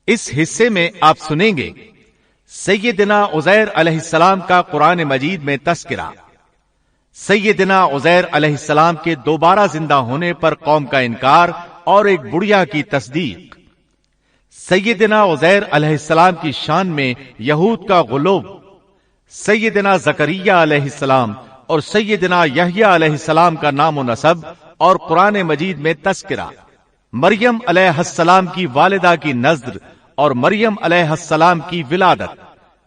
اس حصے میں آپ سنیں گے سیدنا عزیر علیہ السلام کا قرآن مجید میں تذکرہ، سیدنا عزیر علیہ السلام کے دوبارہ زندہ ہونے پر قوم کا انکار اور ایک بڑھیا کی تصدیق، سیدنا عزیر علیہ السلام کی شان میں یہود کا غلو، سیدنا زکریا علیہ السلام اور سیدنا یحییٰ علیہ السلام کا نام و نسب اور قرآن مجید میں تذکرہ، مریم علیہ السلام کی والدہ کی نذر اور مریم علیہ السلام کی ولادت،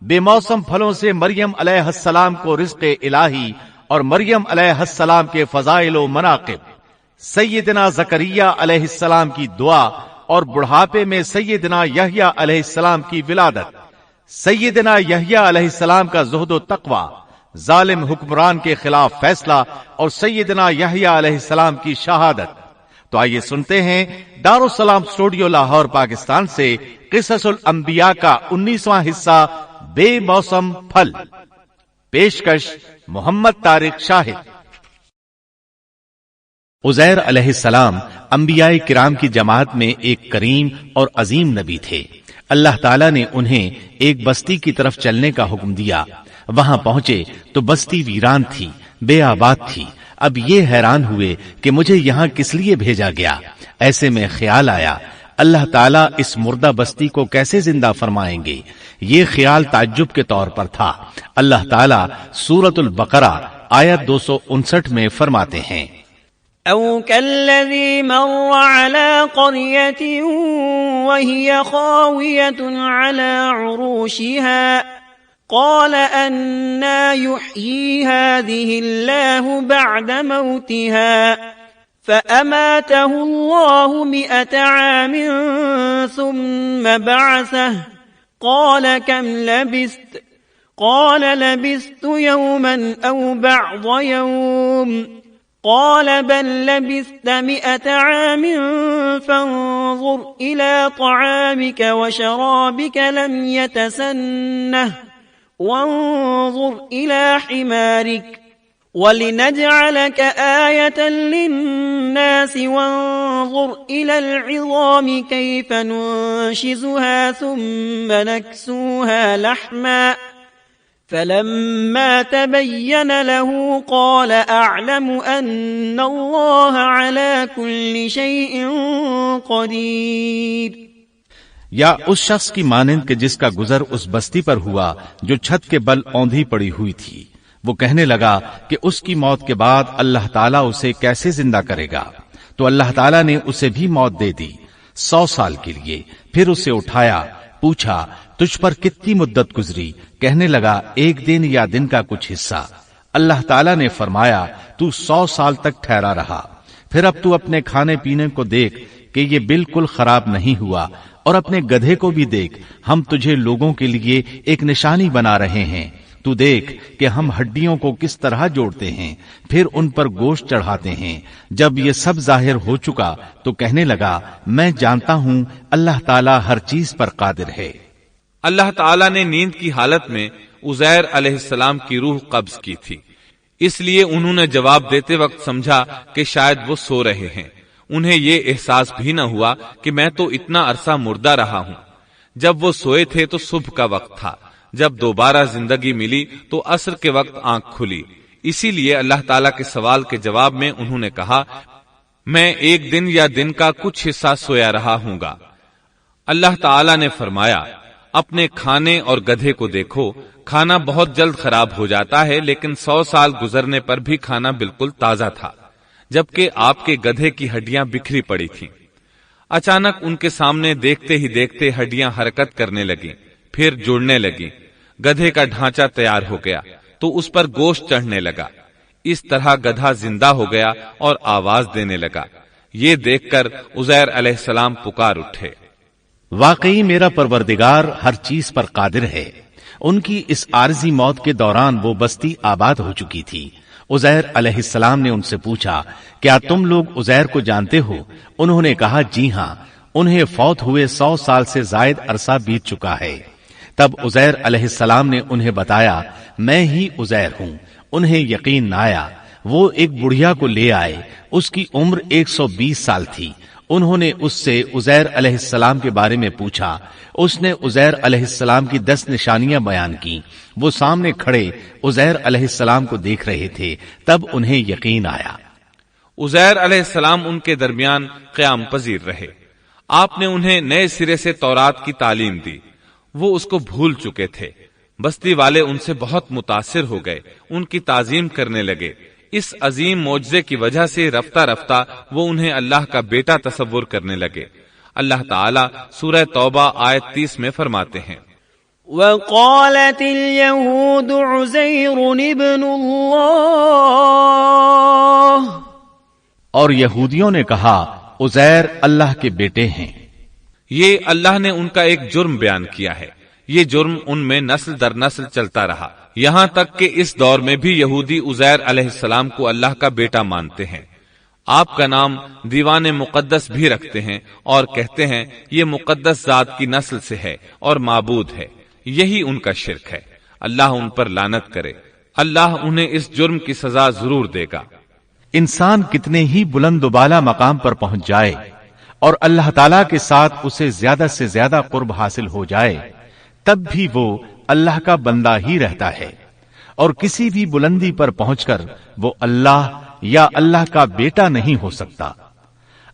بے موسم پھلوں سے مریم علیہ السلام کو رزق الہی اور مریم علیہ السلام کے فضائل و مناقب، سیدنا زکریا علیہ السلام کی دعا اور بڑھاپے میں سیدنا یحییٰ علیہ السلام کی ولادت، سیدنا یحییٰ علیہ السلام کا زہد و تقوی، ظالم حکمران کے خلاف فیصلہ اور سیدنا یحییٰ علیہ السلام کی شہادت۔ تو آئیے سنتے ہیں دارالسلام اسٹوڈیو لاہور پاکستان سے قصص الانبیاء کا 19واں حصہ بے موسم پھل، پیشکش محمد طارق شاہد۔ عزیر علیہ السلام انبیاء کرام کی جماعت میں ایک کریم اور عظیم نبی تھے۔ اللہ تعالیٰ نے انہیں ایک بستی کی طرف چلنے کا حکم دیا۔ وہاں پہنچے تو بستی ویران تھی، بے آباد تھی۔ اب یہ حیران ہوئے کہ مجھے یہاں کس لیے بھیجا گیا۔ ایسے میں خیال آیا اللہ تعالیٰ اس مردہ بستی کو کیسے زندہ فرمائیں گے۔ یہ خیال تعجب کے طور پر تھا۔ اللہ تعالیٰ سورۃ البقرہ آیت 259 میں فرماتے ہیں، أو كالذي مر على قرية وهي خاوية على عروشها قال أنى يحيي هذه الله بعد موتها فأماته الله 100 عام ثم بعثه قال كم لبثت قال لبثت يوما أو بعض يوم قال بل لبثت 100 عام فانظر إلى طعامك وشرابك لم يتسنه وانظر إلى حمارك ولنجعلك آية للناس وانظر إلى العظام كيف ننشزها ثم نكسوها لحما فلما تبين له قال أعلم أن الله على كل شيء قدير۔ یا اس شخص کی مانند کہ جس کا گزر اس بستی پر ہوا جو چھت کے بل اوندھی پڑی ہوئی تھی۔ وہ کہنے لگا کہ اس کی موت کے بعد اللہ تعالیٰ اسے کیسے زندہ کرے گا۔ تو اللہ تعالیٰ نے اسے بھی موت دے دی 100 سال کے لیے۔ پھر اسے اٹھایا، پوچھا تجھ پر کتنی مدت گزری؟ کہنے لگا 1 دن یا دن کا کچھ حصہ۔ اللہ تعالیٰ نے فرمایا تو 100 سال تک ٹھہرا رہا۔ پھر اب تو اپنے کھانے پینے کو دیکھ کہ یہ بالکل خراب نہیں ہوا، اور اپنے گدھے کو بھی دیکھ، ہم تجھے لوگوں کے لیے ایک نشانی بنا رہے ہیں۔ تو دیکھ کہ ہم ہڈیوں کو کس طرح جوڑتے ہیں، پھر ان پر گوشت چڑھاتے ہیں۔ جب یہ سب ظاہر ہو چکا تو کہنے لگا میں جانتا ہوں اللہ تعالیٰ ہر چیز پر قادر ہے۔ اللہ تعالیٰ نے نیند کی حالت میں عزیر علیہ السلام کی روح قبض کی تھی، اس لیے انہوں نے جواب دیتے وقت سمجھا کہ شاید وہ سو رہے ہیں۔ انہیں یہ احساس بھی نہ ہوا کہ میں تو اتنا عرصہ مردہ رہا ہوں۔ جب وہ سوئے تھے تو صبح کا وقت تھا۔ جب دوبارہ زندگی ملی تو عصر کے وقت آنکھ کھلی۔ اسی لیے اللہ تعالیٰ کے سوال کے جواب میں انہوں نے کہا میں 1 دن یا دن کا کچھ حصہ سویا رہا ہوں گا۔ اللہ تعالیٰ نے فرمایا اپنے کھانے اور گدھے کو دیکھو، کھانا بہت جلد خراب ہو جاتا ہے، لیکن 100 سال گزرنے پر بھی کھانا بالکل تازہ تھا، جبکہ آپ کے گدھے کی ہڈیاں بکھری پڑی تھیں۔ اچانک ان کے سامنے دیکھتے ہی دیکھتے ہڈیاں حرکت کرنے لگیں، پھر جڑنے لگیں۔ گدھے کا ڈھانچہ تیار ہو گیا تو اس پر گوشت چڑھنے لگا۔ اس طرح گدھا زندہ ہو گیا اور آواز دینے لگا۔ یہ دیکھ کر عزیر علیہ السلام پکار اٹھے، واقعی میرا پروردگار ہر چیز پر قادر ہے۔ ان کی اس عارضی موت کے دوران وہ بستی آباد ہو چکی تھی۔ عزیر علیہ السلام نے ان سے پوچھا کیا تم لوگ عزیر کو جانتے ہو؟ انہوں نے کہا جی ہاں، انہیں فوت ہوئے 100 سال سے زائد عرصہ بیت چکا ہے۔ تب عزیر علیہ السلام نے انہیں بتایا میں ہی عزیر ہوں۔ انہیں یقین نہ آیا۔ وہ ایک بڑھیا کو لے آئے، اس کی عمر 120 سال تھی۔ انہوں نے اس سے عزیر علیہ السلام کے بارے میں پوچھا. اس نے عزیر علیہ السلام کی 10 نشانیاں بیان کی. وہ سامنے کھڑے عزیر علیہ السلام کو دیکھ رہے تھے. تب انہیں یقین آیا. عزیر علیہ السلام ان کے درمیان قیام پذیر رہے. آپ نے انہیں نئے سرے سے تورات کی تعلیم دی. وہ اس کو بھول چکے تھے. بستی والے ان سے بہت متاثر ہو گئے. ان کی تعظیم کرنے لگے. اس عظیم معجزے کی وجہ سے رفتہ رفتہ وہ انہیں اللہ کا بیٹا تصور کرنے لگے. اللہ تعالیٰ سورہ توبہ آیت 30 میں فرماتے ہیں وقالت اليهود عزير ابن الله. اور یہودیوں نے کہا عزیر اللہ کے بیٹے ہیں. یہ اللہ نے ان کا ایک جرم بیان کیا ہے. یہ جرم ان میں نسل در نسل چلتا رہا، یہاں تک کہ اس دور میں بھی یہودی عزیر علیہ السلام کو اللہ کا بیٹا مانتے ہیں. آپ کا نام دیوان مقدس بھی رکھتے ہیں اور کہتے ہیں یہ مقدس ذات کی نسل سے ہے اور معبود ہے. یہی ان کا شرک ہے. اللہ ان پر لعنت کرے. اللہ انہیں اس جرم کی سزا ضرور دے گا. انسان کتنے ہی بلند و بالا مقام پر پہنچ جائے اور اللہ تعالیٰ کے ساتھ اسے زیادہ سے زیادہ قرب حاصل ہو جائے، تب بھی وہ اللہ کا بندہ ہی رہتا ہے. اور کسی بھی بلندی پر پہنچ کر وہ اللہ یا اللہ کا بیٹا نہیں ہو سکتا،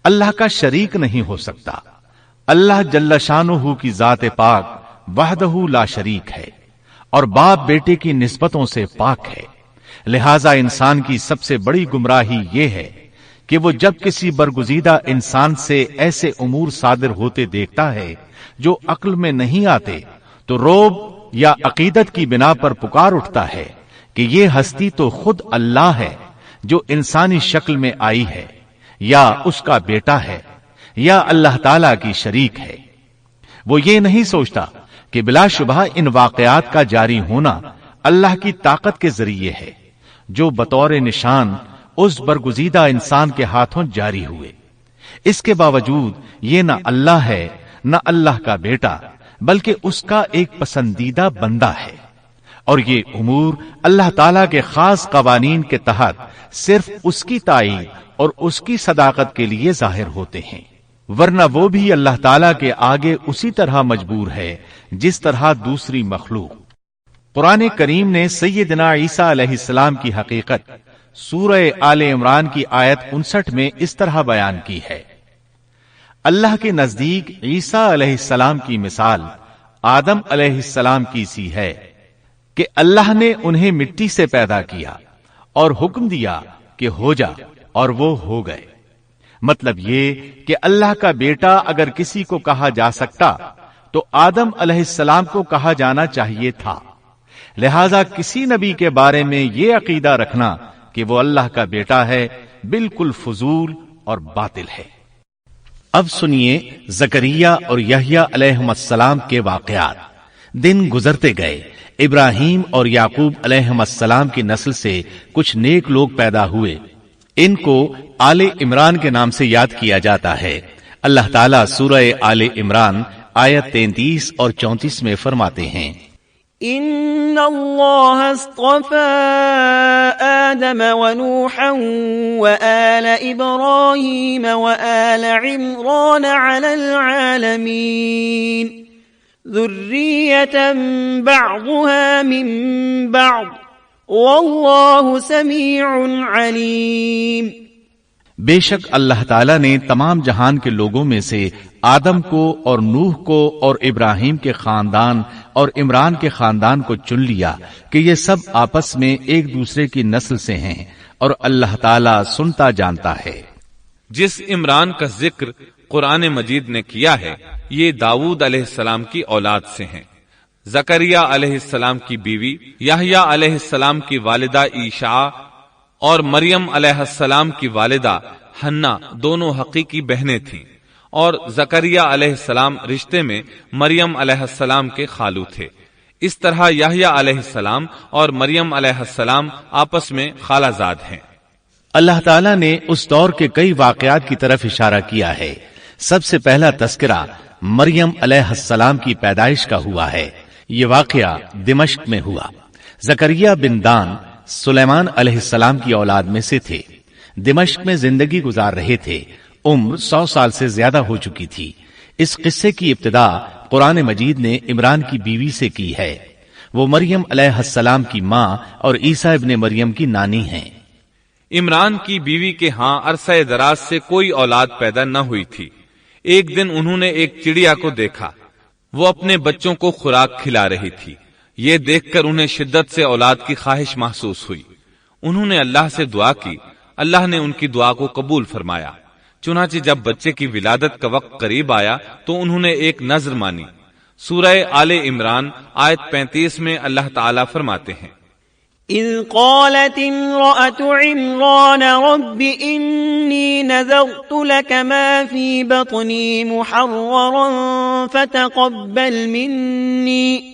اللہ کا شریک نہیں ہو سکتا. اللہ جل شانہ کی ذات پاک وحدہ لا شریک ہے اور باپ بیٹے کی نسبتوں سے پاک ہے. لہذا انسان کی سب سے بڑی گمراہی یہ ہے کہ وہ جب کسی برگزیدہ انسان سے ایسے امور صادر ہوتے دیکھتا ہے جو عقل میں نہیں آتے تو روب یا عقیدت کی بنا پر پکار اٹھتا ہے کہ یہ ہستی تو خود اللہ ہے جو انسانی شکل میں آئی ہے، یا اس کا بیٹا ہے، یا اللہ تعالی کی شریک ہے. وہ یہ نہیں سوچتا کہ بلا شبہ ان واقعات کا جاری ہونا اللہ کی طاقت کے ذریعے ہے جو بطور نشان اس برگزیدہ انسان کے ہاتھوں جاری ہوئے. اس کے باوجود یہ نہ اللہ ہے نہ اللہ کا بیٹا، بلکہ اس کا ایک پسندیدہ بندہ ہے. اور یہ امور اللہ تعالیٰ کے خاص قوانین کے تحت صرف اس کی تائید اور اس کی صداقت کے لیے ظاہر ہوتے ہیں، ورنہ وہ بھی اللہ تعالیٰ کے آگے اسی طرح مجبور ہے جس طرح دوسری مخلوق. قرآن کریم نے سیدنا عیسیٰ علیہ السلام کی حقیقت سورہ آل عمران کی آیت 59 میں اس طرح بیان کی ہے. اللہ کے نزدیک عیسیٰ علیہ السلام کی مثال آدم علیہ السلام کی سی ہے کہ اللہ نے انہیں مٹی سے پیدا کیا اور حکم دیا کہ ہو جا، اور وہ ہو گئے. مطلب یہ کہ اللہ کا بیٹا اگر کسی کو کہا جا سکتا تو آدم علیہ السلام کو کہا جانا چاہیے تھا. لہذا کسی نبی کے بارے میں یہ عقیدہ رکھنا کہ وہ اللہ کا بیٹا ہے بالکل فضول اور باطل ہے. اب سنیے زکریا اور یحییٰ علیہم السلام کے واقعات. دن گزرتے گئے. ابراہیم اور یعقوب علیہم السلام کی نسل سے کچھ نیک لوگ پیدا ہوئے. ان کو آل عمران کے نام سے یاد کیا جاتا ہے. اللہ تعالیٰ سورہ آل عمران آیت 33 اور 34 میں فرماتے ہیں ان اللہ اصطفى آدم ونوحا وآل ابراہیم وآل عمران على العالمین ذریة بعضها من بعض واللہ سمیع علیم. بے شک اللہ تعالیٰ نے تمام جہان کے لوگوں میں سے آدم کو اور نوح کو اور ابراہیم کے خاندان اور عمران کے خاندان کو چن لیا کہ یہ سب آپس میں ایک دوسرے کی نسل سے ہیں اور اللہ تعالیٰ سنتا جانتا ہے. جس عمران کا ذکر قرآن مجید نے کیا ہے یہ داؤد علیہ السلام کی اولاد سے ہیں. زکریا علیہ السلام کی بیوی، یحییٰ علیہ السلام کی والدہ عیشا اور مریم علیہ السلام کی والدہ حنا دونوں حقیقی بہنیں تھیں، اور زکریا علیہ السلام رشتے میں مریم علیہ السلام کے خالو تھے. اس طرح یحییٰ علیہ السلام اور مریم علیہ السلام آپس میں خالہ زاد ہیں. اللہ تعالیٰ نے اس دور کے کئی واقعات کی طرف اشارہ کیا ہے. سب سے پہلا تذکرہ مریم علیہ السلام کی پیدائش کا ہوا ہے. یہ واقعہ دمشق میں ہوا. زکریا بن دان سلیمان علیہ السلام کی اولاد میں سے تھے. دمشق میں زندگی گزار رہے تھے. عمر 100 سال سے زیادہ ہو چکی تھی۔ اس قصے کی ابتدا قرآن مجید نے عمران کی بیوی سے کی ہے۔ وہ مریم علیہ السلام کی ماں اور عیسیٰ ابن مریم کی نانی ہیں۔ عمران کی بیوی کے ہاں عرصہ دراز سے کوئی اولاد پیدا نہ ہوئی تھی۔ ایک دن انہوں نے ایک چڑیا کو دیکھا، وہ اپنے بچوں کو خوراک کھلا رہی تھی۔ یہ دیکھ کر انہیں شدت سے اولاد کی خواہش محسوس ہوئی۔ انہوں نے اللہ سے دعا کی، اللہ نے ان کی دعا کو قبول فرمایا۔ چنانچہ جب بچے کی ولادت کا وقت قریب آیا تو انہوں نے ایک نذر مانی۔ سورہ آل عمران آیت 35 میں اللہ تعالیٰ فرماتے ہیں، اذ قالت امرأة عمران رب انی نذرت لك ما في بطنی محررا فتقبل منی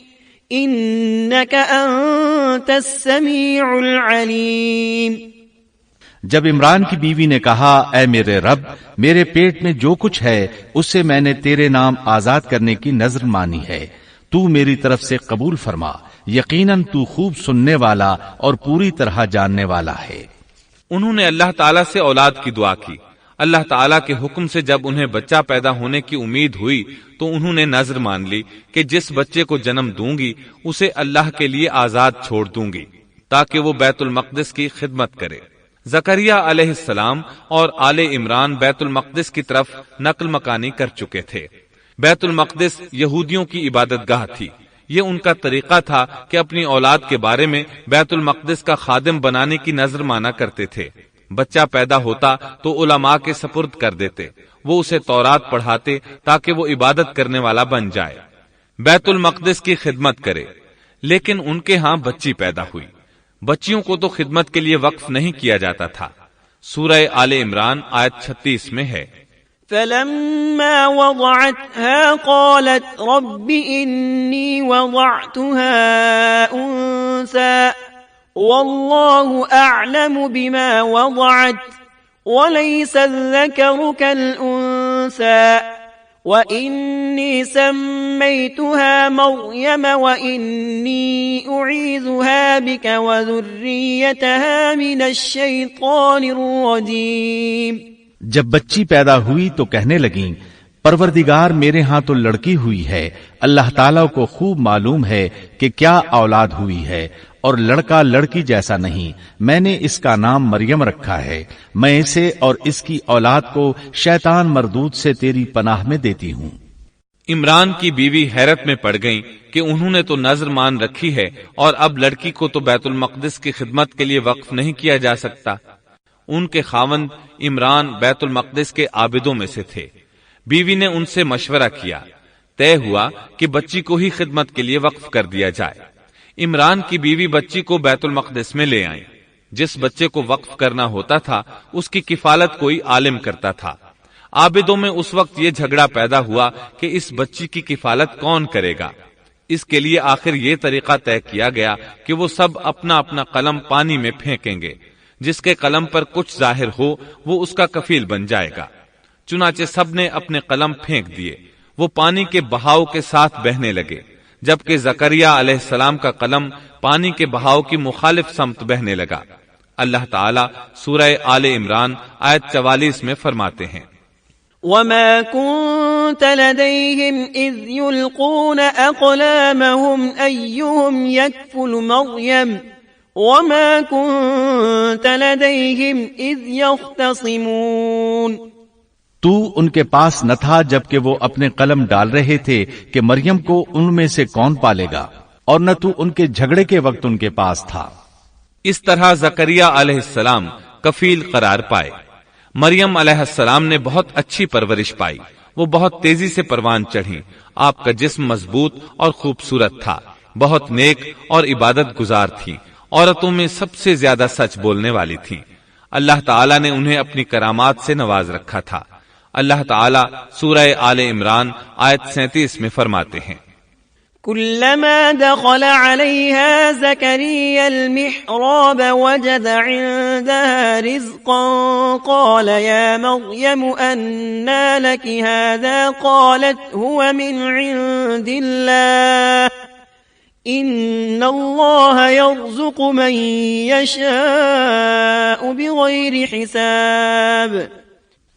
انك انت السمیع العلیم۔ جب عمران کی بیوی نے کہا، اے میرے رب، میرے پیٹ میں جو کچھ ہے اس سے میں نے تیرے نام آزاد کرنے کی نذر مانی ہے، تو میری طرف سے قبول فرما، یقیناً تو خوب سننے والا اور پوری طرح جاننے والا ہے۔ انہوں نے اللہ تعالیٰ سے اولاد کی دعا کی۔ اللہ تعالیٰ کے حکم سے جب انہیں بچہ پیدا ہونے کی امید ہوئی تو انہوں نے نذر مان لی کہ جس بچے کو جنم دوں گی اسے اللہ کے لیے آزاد چھوڑ دوں گی تاکہ وہ بیت المقدس کی خدمت کرے۔ زکریا علیہ السلام اور آل عمران بیت المقدس کی طرف نقل مکانی کر چکے تھے۔ بیت المقدس یہودیوں کی عبادت گاہ تھی۔ یہ ان کا طریقہ تھا کہ اپنی اولاد کے بارے میں بیت المقدس کا خادم بنانے کی نذر مانا کرتے تھے۔ بچہ پیدا ہوتا تو علماء کے سپرد کر دیتے، وہ اسے تورات پڑھاتے تاکہ وہ عبادت کرنے والا بن جائے، بیت المقدس کی خدمت کرے۔ لیکن ان کے ہاں بچی پیدا ہوئی۔ بچیوں کو تو خدمت کے لیے وقف نہیں کیا جاتا تھا۔ سورہ آل عمران آیت 36 میں ہے، فلما وضعتها قالت رب إني وضعتها أنثى والله أعلم بما وضعت وليس الذكر كالأنثى وإني سميتها مريم وإني أعيذها بك وذريتها من الشيطان الرجيم۔ جب بچی پیدا ہوئی تو کہنے لگیں، پروردگار میرے ہاں تو لڑکی ہوئی ہے، اللہ تعالیٰ کو خوب معلوم ہے کہ کیا اولاد ہوئی ہے، اور لڑکا لڑکی جیسا نہیں، میں نے اس کا نام مریم رکھا ہے، میں اسے اور اس کی اولاد کو شیطان مردود سے تیری پناہ میں دیتی ہوں۔ عمران کی بیوی حیرت میں پڑ گئیں کہ انہوں نے تو نذر مان رکھی ہے اور اب لڑکی کو تو بیت المقدس کی خدمت کے لیے وقف نہیں کیا جا سکتا۔ ان کے خاوند عمران بیت المقدس کے عابدوں میں سے تھے۔ بیوی نے ان سے مشورہ کیا، طے ہوا کہ بچی کو ہی خدمت کے لیے وقف کر دیا جائے۔ عمران کی بیوی بچی کو بیت المقدس میں لے آئیں۔ جس بچے کو وقف کرنا ہوتا تھا اس کی کفالت کوئی عالم کرتا تھا۔ عابدوں میں اس وقت یہ جھگڑا پیدا ہوا کہ اس بچی کی کفالت کون کرے گا۔ اس کے لیے آخر یہ طریقہ طے کیا گیا کہ وہ سب اپنا اپنا قلم پانی میں پھینکیں گے، جس کے قلم پر کچھ ظاہر ہو وہ اس کا کفیل بن جائے گا۔ چنانچہ سب نے اپنے قلم پھینک دیے، وہ پانی کے بہاؤ کے ساتھ بہنے لگے، جبکہ زکریا علیہ السلام کا قلم پانی کے بہاؤ کی مخالف سمت بہنے لگا۔ اللہ تعالیٰ سورہ آل عمران آیت 44 میں فرماتے ہیں، وما كنت لديهم إذ يلقون أقلامهم أيهم يكفل مريم وما كنت لديهم إذ يختصمون۔ تو ان کے پاس نہ تھا جبکہ وہ اپنے قلم ڈال رہے تھے کہ مریم کو ان میں سے کون پالے گا، اور نہ تو ان کے جھگڑے کے وقت ان کے پاس تھا۔ اس طرح زکریا علیہ السلام کفیل قرار پائے۔ مریم علیہ السلام نے بہت اچھی پرورش پائی، وہ بہت تیزی سے پروان چڑھی۔ آپ کا جسم مضبوط اور خوبصورت تھا، بہت نیک اور عبادت گزار تھی، عورتوں میں سب سے زیادہ سچ بولنے والی تھی۔ اللہ تعالیٰ نے انہیں اپنی کرامات سے نواز رکھا تھا۔ اللہ تعالیٰ سورہ آل عمران آیت 37 میں فرماتے ہیں، كلما دخل عليها زكريا المحراب وجد عندها رزقا قال يا مريم أنى لك هذا قالت هو من عند الله إن الله يرزق من يشاء بغير حساب۔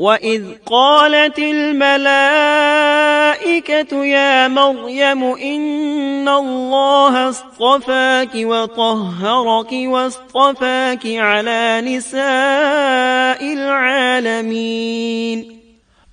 وَإِذْ قَالَتِ الْمَلَائِكَةُ يَا مَرْيَمُ إِنَّ اللَّهَ اصْطَفَاكِ وَطَهَّرَكِ وَاصْطَفَاكِ عَلَى نِسَاءِ الْعَالَمِينَ۔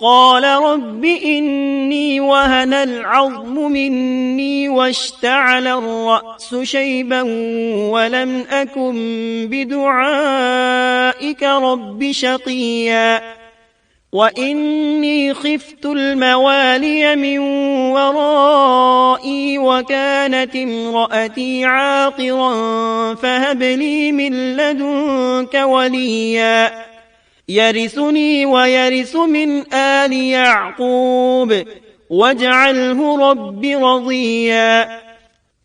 قال رب إني وهن العظم مني واشتعل الرأس شيبا ولم أكن بدعائك رب شقيا وإني خفت الموالي من ورائي وكانت امرأتي عاقرا فهب لي من لدنك وليا يرثني ويرث من آل يعقوب واجعله رب رضيا۔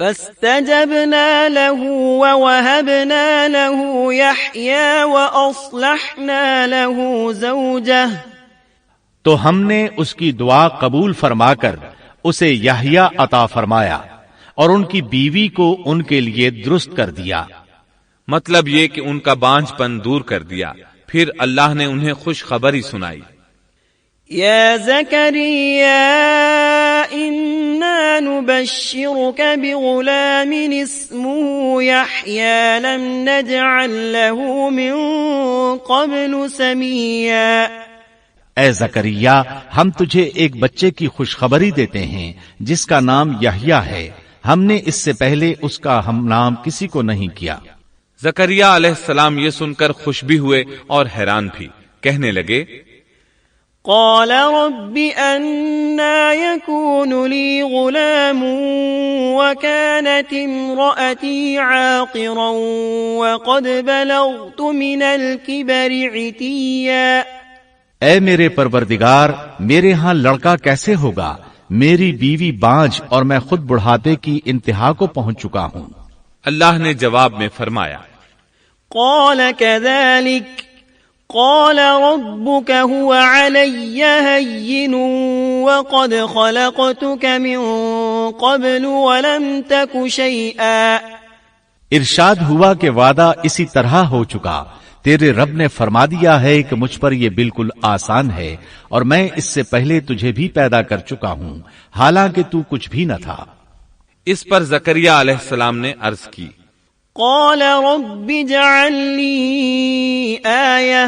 فاستجبنا له ووهبنا له يحيى وأصلحنا له زوجه تو ہم نے اس کی دعا قبول فرما کر اسے یحییٰ عطا فرمایا اور ان کی بیوی کو ان کے لیے درست کر دیا. مطلب یہ کہ ان کا بانجھ پن دور کر دیا. پھر اللہ نے انہیں خوشخبری سنائی. یا زکریا انا نبشرک بغلام اسمه یحیی لم نجعل له من قبل سمیا. اے زکریا، ہم تجھے ایک بچے کی خوشخبری دیتے ہیں جس کا نام یحییٰ ہے. ہم نے اس سے پہلے اس کا ہم نام کسی کو نہیں کیا. زکریا علیہ السلام یہ سن کر خوش بھی ہوئے اور حیران بھی. کہنے لگے قال رب أنا يكون لي غلام وكانت امرأتي عاقرا وقد بلغت من الكبر عتيا. اے میرے پروردگار، میرے ہاں لڑکا کیسے ہوگا؟ میری بیوی بانجھ اور میں خود بڑھاپے کی انتہا کو پہنچ چکا ہوں. اللہ نے جواب میں فرمایا قال كذلك قال ربك هو علي هين وقد خلقتك من قبل ولم تك شيئا. ارشاد ہوا کہ وعدہ اسی طرح ہو چکا. تیرے رب نے فرما دیا ہے کہ مجھ پر یہ بالکل آسان ہے اور میں اس سے پہلے تجھے بھی پیدا کر چکا ہوں حالانکہ تو کچھ بھی نہ تھا. اس پر زکریا علیہ السلام نے عرض کی قال رب اجعل لي آیہ.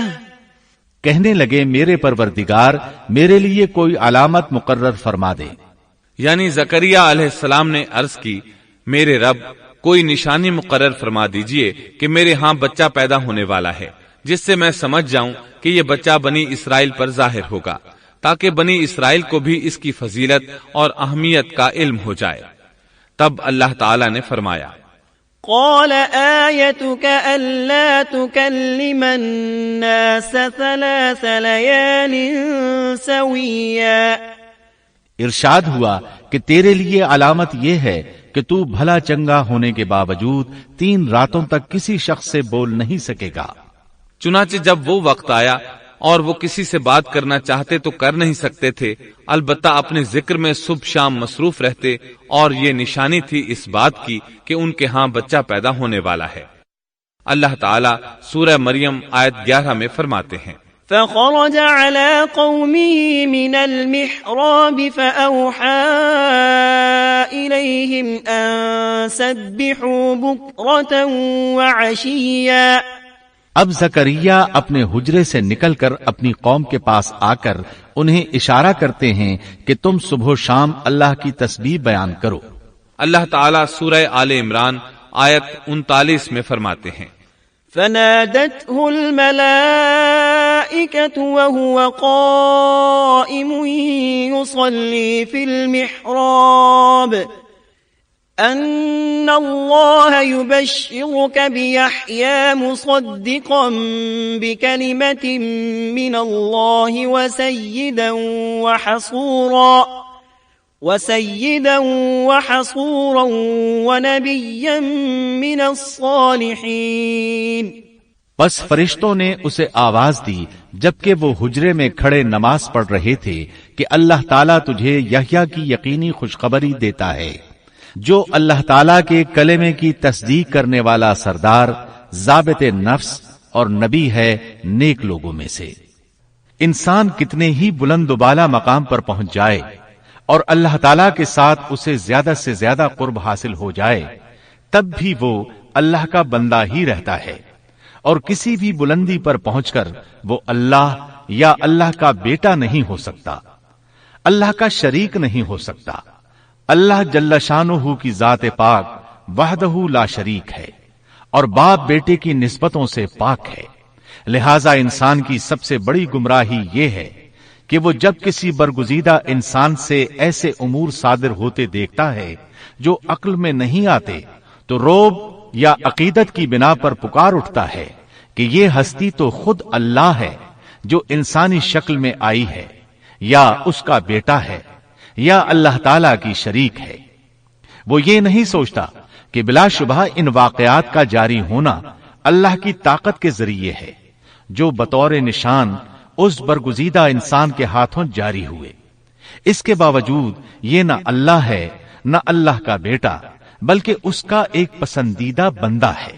کہنے لگے میرے پروردگار، میرے لیے کوئی علامت مقرر فرما دے. یعنی زکریا علیہ السلام نے عرض کی میرے رب کوئی نشانی مقرر فرما دیجئے کہ میرے ہاں بچہ پیدا ہونے والا ہے جس سے میں سمجھ جاؤں کہ یہ بچہ بنی اسرائیل پر ظاہر ہوگا تاکہ بنی اسرائیل کو بھی اس کی فضیلت اور اہمیت کا علم ہو جائے. تب اللہ تعالی نے فرمایا قال آیتک الا تکلم الناس 3 لیال سویا. ارشاد ہوا کہ تیرے لیے علامت یہ ہے کہ تو بھلا چنگا ہونے کے باوجود 3 راتوں تک کسی شخص سے بول نہیں سکے گا. چنانچہ جب وہ وقت آیا اور وہ کسی سے بات کرنا چاہتے تو کر نہیں سکتے تھے، البتہ اپنے ذکر میں صبح شام مصروف رہتے، اور یہ نشانی تھی اس بات کی کہ ان کے ہاں بچہ پیدا ہونے والا ہے. اللہ تعالیٰ سورہ مریم آیت 11 میں فرماتے ہیں فخرج على قومه من المحراب فأوحى إليهم أن سبحوا بكرة وعشيا. اب زکریا اپنے حجرے سے نکل کر اپنی قوم کے پاس آ کر انہیں اشارہ کرتے ہیں کہ تم صبح و شام اللہ کی تسبیح بیان کرو. اللہ تعالیٰ سورہ آل عمران آیت 39 میں فرماتے ہیں فنادته الملائكة وهو قائم يصلي في المحراب أن الله يبشرك بيحيى مصدقا بكلمة من الله وسيدا وحصورا ونبيا من الصالحين. بس فرشتوں نے اسے آواز دی جبکہ وہ حجرے میں کھڑے نماز پڑھ رہے تھے کہ اللہ تعالیٰ تجھے یحییٰ کی یقینی خوشخبری دیتا ہے جو اللہ تعالیٰ کے کلمے کی تصدیق کرنے والا سردار، ضابط نفس اور نبی ہے نیک لوگوں میں سے. انسان کتنے ہی بلند و بالا مقام پر پہنچ جائے اور اللہ تعالیٰ کے ساتھ اسے زیادہ سے زیادہ قرب حاصل ہو جائے، تب بھی وہ اللہ کا بندہ ہی رہتا ہے، اور کسی بھی بلندی پر پہنچ کر وہ اللہ یا اللہ کا بیٹا نہیں ہو سکتا، اللہ کا شریک نہیں ہو سکتا. اللہ جل شانہ کی ذات پاک وحدہ لا شریک ہے اور باپ بیٹے کی نسبتوں سے پاک ہے. لہذا انسان کی سب سے بڑی گمراہی یہ ہے کہ وہ جب کسی برگزیدہ انسان سے ایسے امور صادر ہوتے دیکھتا ہے جو عقل میں نہیں آتے تو رعب یا عقیدت کی بنا پر پکار اٹھتا ہے کہ یہ ہستی تو خود اللہ ہے جو انسانی شکل میں آئی ہے، یا اس کا بیٹا ہے، یا اللہ تعالی کی شریک ہے. وہ یہ نہیں سوچتا کہ بلا شبہ ان واقعات کا جاری ہونا اللہ کی طاقت کے ذریعے ہے، جو بطور نشان اس برگزیدہ انسان کے ہاتھوں جاری ہوئے۔ اس کے باوجود یہ نہ اللہ ہے نہ اللہ کا بیٹا، بلکہ اس کا ایک پسندیدہ بندہ ہے،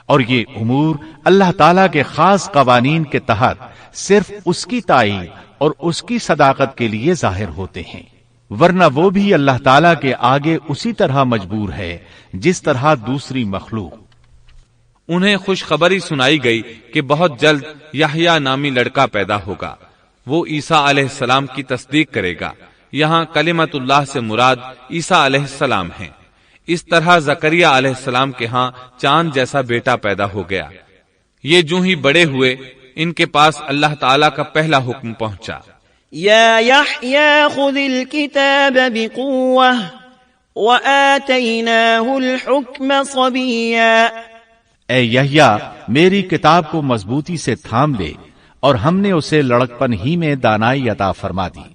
اور یہ امور اللہ تعالی کے خاص قوانین کے تحت صرف اس کی تائید اور اس کی صداقت کے لیے ظاہر ہوتے ہیں، ورنہ وہ بھی اللہ تعالی کے آگے اسی طرح مجبور ہے جس طرح دوسری مخلوق۔ انہیں خوشخبری سنائی گئی کہ بہت جلد یحییٰ نامی لڑکا پیدا ہوگا، وہ عیسیٰ علیہ السلام کی تصدیق کرے گا۔ یہاں کلمت اللہ سے مراد عیسیٰ علیہ السلام ہیں۔ اس طرح زکریا علیہ السلام کے ہاں چاند جیسا بیٹا پیدا ہو گیا۔ یہ جو ہی بڑے ہوئے، ان کے پاس اللہ تعالیٰ کا پہلا حکم پہنچا، یا یحییٰ خذ الکتاب بقوة وآتیناہ الحکم صبیا۔ اے یحییٰ، میری کتاب کو مضبوطی سے تھام لے، اور ہم نے اسے لڑکپن ہی میں دانائی عطا فرما دی۔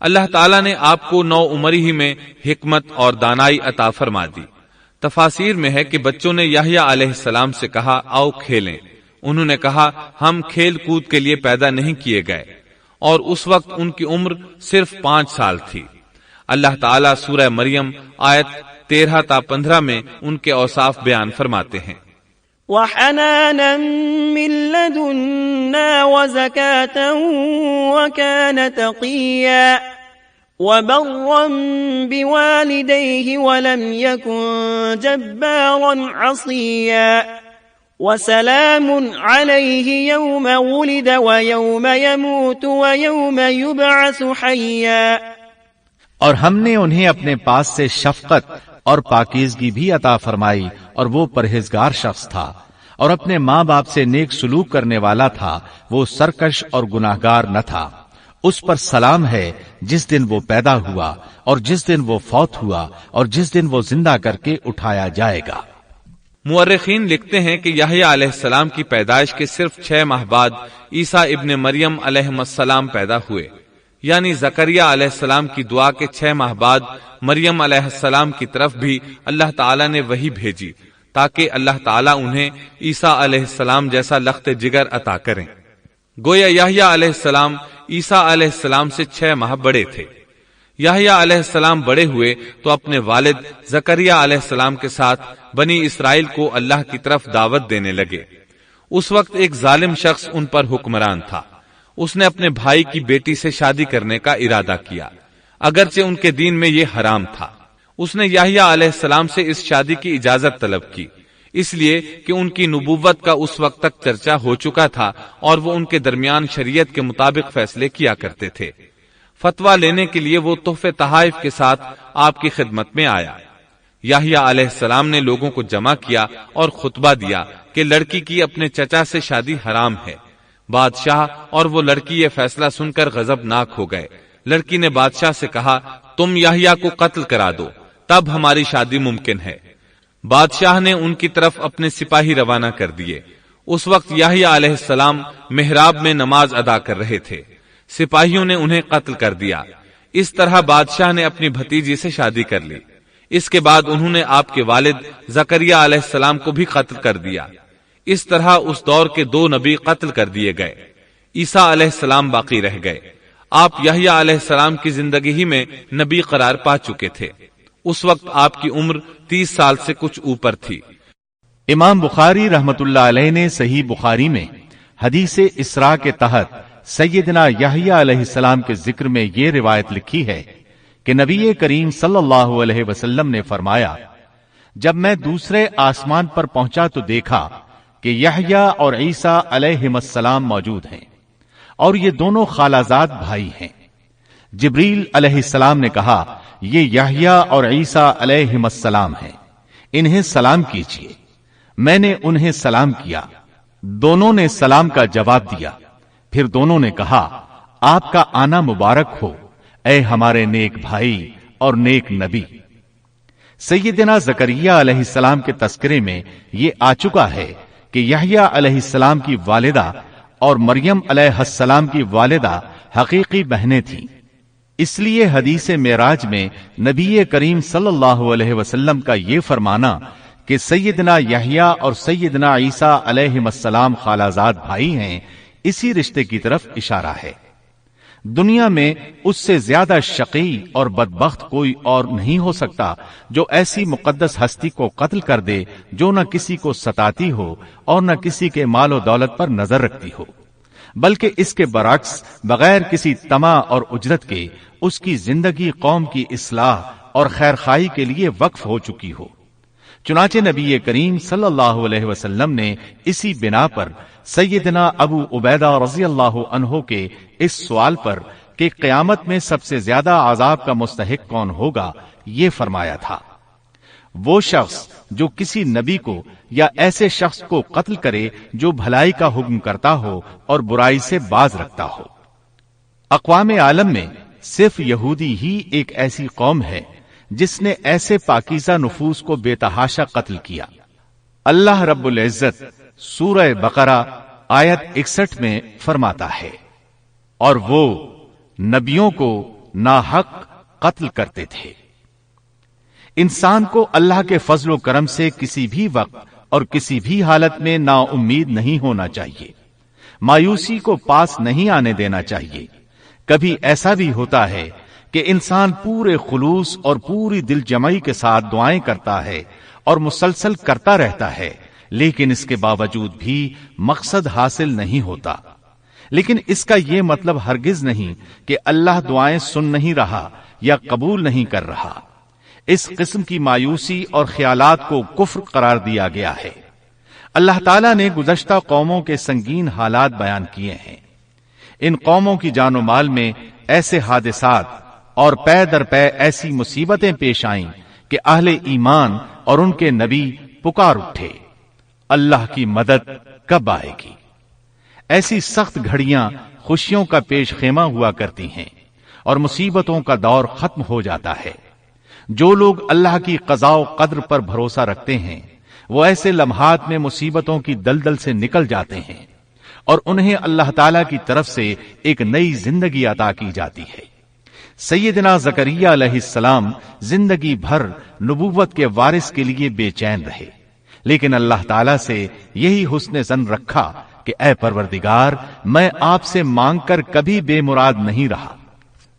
اللہ تعالیٰ نے آپ کو نو عمری ہی میں حکمت اور دانائی عطا فرما دی۔ تفاسیر میں ہے کہ بچوں نے یحییٰ علیہ السلام سے کہا آؤ کھیلیں۔ انہوں نے کہا ہم کھیل کود کے لیے پیدا نہیں کیے گئے، اور اس وقت ان کی عمر صرف 5 سال تھی۔ اللہ تعالیٰ سورہ مریم آیت 13 تا 15 میں ان کے اوصاف بیان فرماتے ہیں، وحنانا من لدنا وزكاة وكان تقيا وبرا بوالديه ولم يكن جبارا عصيا وسلام عليه يوم ولد ويوم يموت ويوم يبعث حيا۔ اور ہم نے انہیں اپنے پاس سے شفقت اور پاکیزگی بھی عطا فرمائی، اور وہ پرہیزگار شخص تھا اور اپنے ماں باپ سے نیک سلوک کرنے والا تھا، وہ سرکش اور گناہگار نہ تھا۔ اس پر سلام ہے جس دن وہ پیدا ہوا اور جس دن وہ فوت ہوا اور جس دن وہ زندہ کر کے اٹھایا جائے گا۔ مورخین لکھتے ہیں کہ یحییٰ علیہ السلام کی پیدائش کے صرف 6 ماہ بعد عیسیٰ ابن مریم علیہ السلام پیدا ہوئے، یعنی زکریا علیہ السلام کی دعا کے 6 ماہ بعد مریم علیہ السلام کی طرف بھی اللہ تعالیٰ نے وحی بھیجی، تاکہ اللہ تعالیٰ انہیں عیسیٰ علیہ السلام جیسا لخت جگر عطا کریں۔ گویا یحییٰ علیہ السلام عیسیٰ علیہ السلام سے 6 ماہ بڑے تھے۔ یحییٰ علیہ السلام بڑے ہوئے تو اپنے والد زکریا علیہ السلام کے ساتھ بنی اسرائیل کو اللہ کی طرف دعوت دینے لگے۔ اس وقت ایک ظالم شخص ان پر حکمران تھا۔ اس نے اپنے بھائی کی بیٹی سے شادی کرنے کا ارادہ کیا، اگرچہ ان کے دین میں یہ حرام تھا۔ اس نے یحییٰ علیہ السلام سے اس شادی کی اجازت طلب کی، اس لیے کہ ان کی نبوت کا اس وقت تک چرچا ہو چکا تھا اور وہ ان کے درمیان شریعت کے مطابق فیصلے کیا کرتے تھے۔ فتویٰ لینے کے لیے وہ تحفے تحائف کے ساتھ آپ کی خدمت میں آیا۔ یحییٰ علیہ السلام نے لوگوں کو جمع کیا اور خطبہ دیا کہ لڑکی کی اپنے چچا سے شادی حرام ہے۔ بادشاہ اور وہ لڑکی یہ فیصلہ سن کر غضبناک ہو گئے۔ لڑکی نے بادشاہ سے کہا تم یحییٰ کو قتل کرا دو، تب ہماری شادی ممکن ہے۔ بادشاہ نے ان کی طرف اپنے سپاہی روانہ کر دیے۔ اس وقت یحییٰ علیہ السلام محراب میں نماز ادا کر رہے تھے۔ سپاہیوں نے انہیں قتل کر دیا۔ اس طرح بادشاہ نے اپنی بھتیجی سے شادی کر لی۔ اس کے بعد انہوں نے آپ کے والد زکریا علیہ السلام کو بھی قتل کر دیا۔ اس طرح اس دور کے 2 نبی قتل کر دیے گئے۔ عیسیٰ علیہ السلام باقی رہ گئے۔ آپ یحییٰ علیہ السلام کی زندگی ہی میں نبی قرار پا چکے تھے۔ اس وقت آپ کی عمر 30 سال سے کچھ اوپر تھی۔ امام بخاری رحمت اللہ علیہ نے صحیح بخاری میں حدیث اسراء کے تحت سیدنا یحییٰ علیہ السلام کے ذکر میں یہ روایت لکھی ہے کہ نبی کریم صلی اللہ علیہ وسلم نے فرمایا، جب میں دوسرے آسمان پر پہنچا تو دیکھا کہ یحییٰ اور عیسیٰ علیہم السلام موجود ہیں، اور یہ دونوں خالازاد بھائی ہیں۔ جبریل علیہ السلام نے کہا یہ یحییٰ اور عیسیٰ علیہم السلام ہیں، انہیں سلام کیجیے۔ میں نے انہیں سلام کیا، دونوں نے سلام کا جواب دیا۔ پھر دونوں نے کہا آپ کا آنا مبارک ہو اے ہمارے نیک بھائی اور نیک نبی۔ سیدنا زکریا علیہ السلام کے تذکرے میں یہ آ چکا ہے کہ یحییٰ علیہ السلام کی والدہ اور مریم علیہ السلام کی والدہ حقیقی بہنیں تھیں۔ اس لیے حدیث معراج میں نبی کریم صلی اللہ علیہ وسلم کا یہ فرمانا کہ سیدنا یحییٰ اور سیدنا عیسیٰ علیہ السلام خالازاد بھائی ہیں، اسی رشتے کی طرف اشارہ ہے۔ دنیا میں اس سے زیادہ شقی اور بدبخت کوئی اور نہیں ہو سکتا جو ایسی مقدس ہستی کو قتل کر دے جو نہ کسی کو ستاتی ہو اور نہ کسی کے مال و دولت پر نظر رکھتی ہو، بلکہ اس کے برعکس بغیر کسی طمع اور اجرت کے اس کی زندگی قوم کی اصلاح اور خیرخواہی کے لیے وقف ہو چکی ہو۔ چنانچہ نبی کریم صلی اللہ علیہ وسلم نے اسی بنا پر سیدنا ابو عبیدہ رضی اللہ عنہ کے اس سوال پر کہ قیامت میں سب سے زیادہ عذاب کا مستحق کون ہوگا یہ فرمایا تھا، وہ شخص جو کسی نبی کو یا ایسے شخص کو قتل کرے جو بھلائی کا حکم کرتا ہو اور برائی سے باز رکھتا ہو۔ اقوام عالم میں صرف یہودی ہی ایک ایسی قوم ہے جس نے ایسے پاکیزہ نفوس کو بے تحاشا قتل کیا۔ اللہ رب العزت سورہ بقرہ آیت 61 میں فرماتا ہے، اور وہ نبیوں کو ناحق قتل کرتے تھے۔ انسان کو اللہ کے فضل و کرم سے کسی بھی وقت اور کسی بھی حالت میں نا امید نہیں ہونا چاہیے، مایوسی کو پاس نہیں آنے دینا چاہیے۔ کبھی ایسا بھی ہوتا ہے کہ انسان پورے خلوص اور پوری دل جمعی کے ساتھ دعائیں کرتا ہے اور مسلسل کرتا رہتا ہے، لیکن اس کے باوجود بھی مقصد حاصل نہیں ہوتا۔ لیکن اس کا یہ مطلب ہرگز نہیں کہ اللہ دعائیں سن نہیں رہا یا قبول نہیں کر رہا۔ اس قسم کی مایوسی اور خیالات کو کفر قرار دیا گیا ہے۔ اللہ تعالیٰ نے گزشتہ قوموں کے سنگین حالات بیان کیے ہیں۔ ان قوموں کی جان و مال میں ایسے حادثات اور پے در پے ایسی مصیبتیں پیش آئیں کہ اہل ایمان اور ان کے نبی پکار اٹھے، اللہ کی مدد کب آئے گی؟ ایسی سخت گھڑیاں خوشیوں کا پیش خیمہ ہوا کرتی ہیں اور مصیبتوں کا دور ختم ہو جاتا ہے۔ جو لوگ اللہ کی قضاء و قدر پر بھروسہ رکھتے ہیں وہ ایسے لمحات میں مصیبتوں کی دلدل سے نکل جاتے ہیں اور انہیں اللہ تعالی کی طرف سے ایک نئی زندگی عطا کی جاتی ہے۔ سیدنا زکریا علیہ السلام زندگی بھر نبوت کے وارث کے لیے بے چین رہے، لیکن اللہ تعالی سے یہی حسن ظن رکھا کہ اے پروردگار، میں آپ سے مانگ کر کبھی بے مراد نہیں رہا۔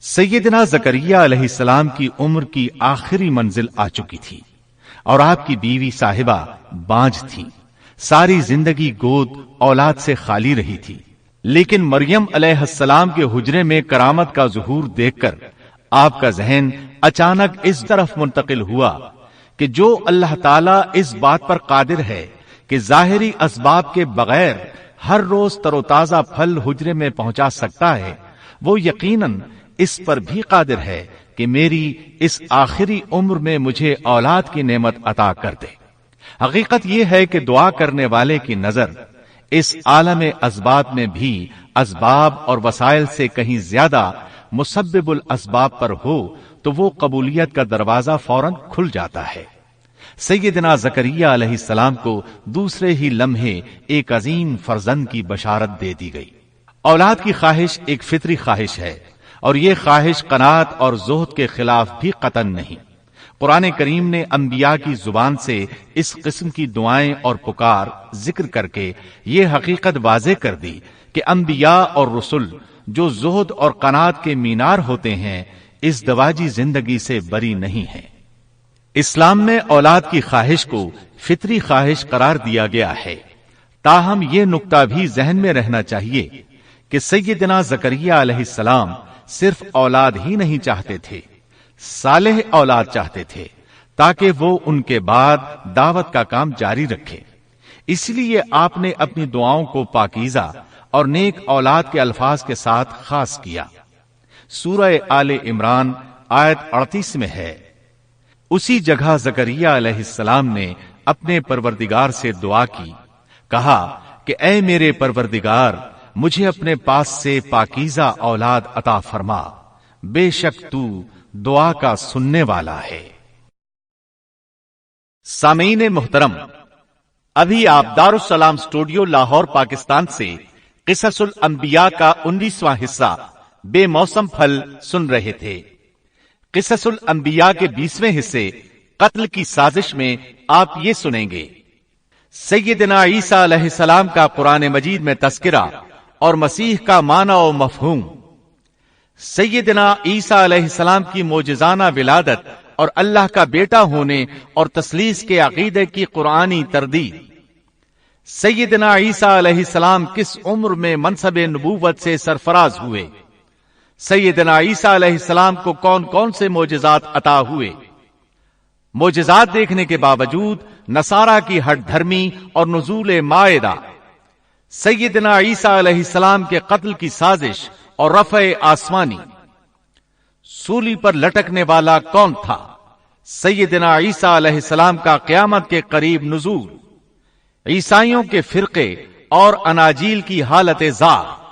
سیدنا زکریا علیہ السلام کی عمر کی آخری منزل آ چکی تھی اور آپ کی بیوی صاحبہ بانجھ تھی، ساری زندگی گود اولاد سے خالی رہی تھی۔ لیکن مریم علیہ السلام کے حجرے میں کرامت کا ظہور دیکھ کر آپ کا ذہن اچانک اس طرف منتقل ہوا کہ جو اللہ تعالیٰ اس بات پر قادر ہے کہ ظاہری اسباب کے بغیر ہر روز تر و تازہ پھل حجرے میں پہنچا سکتا ہے، وہ یقیناً اس پر بھی قادر ہے کہ میری اس آخری عمر میں مجھے اولاد کی نعمت عطا کر دے۔ حقیقت یہ ہے کہ دعا کرنے والے کی نظر اس عالم اسباب میں بھی اسباب اور وسائل سے کہیں زیادہ مسبب الاسباب پر ہو تو وہ قبولیت کا دروازہ فوراً کھل جاتا ہے۔ سیدنا زکریا علیہ السلام کو دوسرے ہی لمحے ایک عظیم فرزند کی بشارت دے دی گئی۔ اولاد کی خواہش ایک فطری خواہش ہے اور یہ خواہش قناعت اور زہد کے خلاف بھی قطعاً نہیں۔ قرآن کریم نے انبیاء کی زبان سے اس قسم کی دعائیں اور پکار ذکر کر کے یہ حقیقت واضح کر دی کہ انبیاء اور رسل جو زہد اور قناعت کے مینار ہوتے ہیں اس دواجی زندگی سے بری نہیں ہیں۔ اسلام میں اولاد کی خواہش کو فطری خواہش قرار دیا گیا ہے، تاہم یہ نقطہ بھی ذہن میں رہنا چاہیے کہ سیدنا زکریا علیہ السلام صرف اولاد ہی نہیں چاہتے تھے، صالح اولاد چاہتے تھے تاکہ وہ ان کے بعد دعوت کا کام جاری رکھے۔ اس لیے آپ نے اپنی دعاؤں کو پاکیزہ اور نیک اولاد کے الفاظ کے ساتھ خاص کیا۔ سورہ آل عمران آیت 38 میں ہے، اسی جگہ زکریا علیہ السلام نے اپنے پروردگار سے دعا کی، کہا کہ اے میرے پروردگار، مجھے اپنے پاس سے پاکیزہ اولاد عطا فرما، بے شک تو دعا کا سننے والا ہے۔ سامعین محترم، ابھی آپ دارالسلام اسٹوڈیو لاہور پاکستان سے قصص الانبیاء کا 19واں حصہ بے موسم پھل سن رہے تھے۔ قصص الانبیاء کے 20ویں حصے قتل کی سازش میں آپ یہ سنیں گے۔ سیدنا عیسیٰ علیہ السلام کا قرآن مجید میں تذکرہ اور مسیح کا معنی و مفہوم۔ سیدنا عیسیٰ علیہ السلام کی معجزانہ ولادت اور اللہ کا بیٹا ہونے اور تثلیث کے عقیدے کی قرآنی تردید۔ سیدنا عیسیٰ علیہ السلام کس عمر میں منصب نبوت سے سرفراز ہوئے؟ سیدنا عیسیٰ علیہ السلام کو کون کون سے معجزات عطا ہوئے؟ معجزات دیکھنے کے باوجود نصارہ کی ہٹ دھرمی اور نزول مائدہ۔ سیدنا عیسیٰ علیہ السلام کے قتل کی سازش اور رفع آسمانی۔ سولی پر لٹکنے والا کون تھا؟ سیدنا عیسیٰ علیہ السلام کا قیامت کے قریب نزول۔ عیسائیوں کے فرقے اور اناجیل کی حالت زار۔